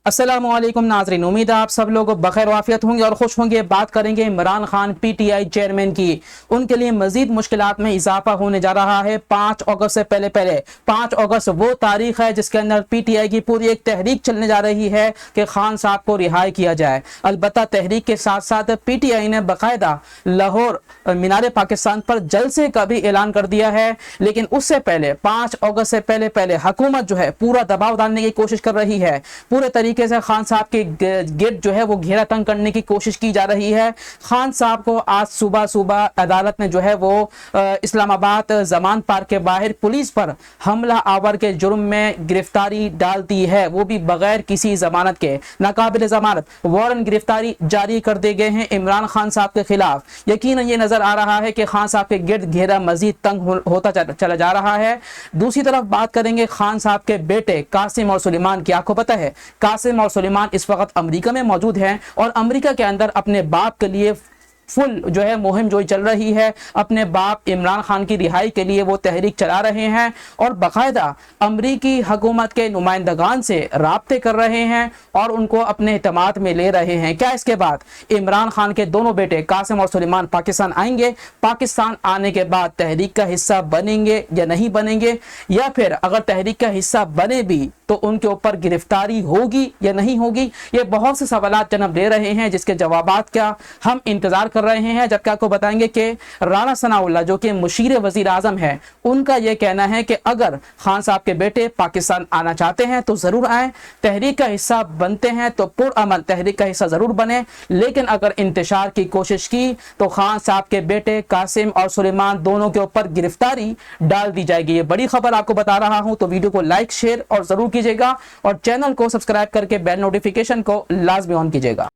अस्सलाम वालेकुम नाज़रीन, उम्मीद है आप सब लोग बखैर वाफियत होंगे और खुश होंगे। बात करेंगे इमरान खान पीटीआई चेयरमैन की। उनके लिए मजीद मुश्किलात में इजाफा होने जा रहा है। 5 अगस्त से पहले 5 अगस्त वो तारीख है जिसके अंदर पीटीआई की पूरी एक तहरीक चलने जा रही है कि खान साहब को रिहाई किया जाए। अलबत्ता तहरीक के साथ साथ पीटीआई ने बाकायदा लाहौर मीनार पाकिस्तान पर जलसे का भी ऐलान कर दिया है। लेकिन उससे पहले 5 अगस्त से पहले हुकूमत जो है पूरा दबाव डालने की कोशिश कर रही है। पूरे तरीके से खान साहब के गेट जो है वो घेरा तंग करने की कोशिश की जा रही है। खान साहब को आज सुबह अदालत ने जो है वो इस्लामाबाद जमान पार्क के बाहर पुलिस पर हमला आवर के जुर्म में गिरफ्तारी डाल दी है, वो भी बगैर किसी जमानत के। नाकाबिल जमानत वारंट गिरफ्तारी जारी कर दिए गए हैं इमरान खान साहब के खिलाफ। यकीनन ये नजर आ रहा है कि खान साहब के गिर्द घेरा मजीद तंग होता चला जा रहा है। दूसरी तरफ बात करेंगे खान साहब के बेटे कासिम और सुलेमान की। आपको पता है कासिम और सुलेमान इस वक्त अमेरिका में मौजूद हैं और अमेरिका के अंदर अपने बाप के लिए फुल जो है मुहिम जो चल रही है। अपने बाप इमरान खान की रिहाई के लिए वो तहरीक चला रहे हैं और बाकायदा अमरीकी हुकूमत के नुमाइंदगान से राब्ते कर रहे हैं और उनको अपने एतमाद में ले रहे हैं। क्या इसके बाद इमरान खान के दोनों बेटे कासिम और सुलेमान पाकिस्तान आएंगे? पाकिस्तान आने के बाद तहरीक का हिस्सा बनेंगे या नहीं बनेंगे, या फिर अगर तहरीक का हिस्सा बने भी तो उनके ऊपर गिरफ्तारी होगी या नहीं होगी? ये बहुत से सवालात जन्म दे रहे हैं जिसके जवाबात क्या हम इंतजार कर रहे हैं। जबकि आपको बताएंगे कि राना सनाउल्लाह जो कि मुशीर वजीर आजम है, उनका यह कहना है कि अगर खान साहब के बेटे पाकिस्तान आना चाहते हैं तो जरूर आए, तहरीक का हिस्सा बनते हैं तो पुरअमन तहरीक का हिस्सा जरूर बने। लेकिन अगर इंतशार की कोशिश की तो खान साहब के बेटे कासिम और सुलेमान दोनों के ऊपर गिरफ्तारी डाल दी जाएगी। ये बड़ी खबर आपको बता रहा हूं, तो वीडियो को लाइक शेयर और जरूर कीजिएगा और चैनल को सब्सक्राइब करके बेल नोटिफिकेशन को लाजमी ऑन कीजिएगा।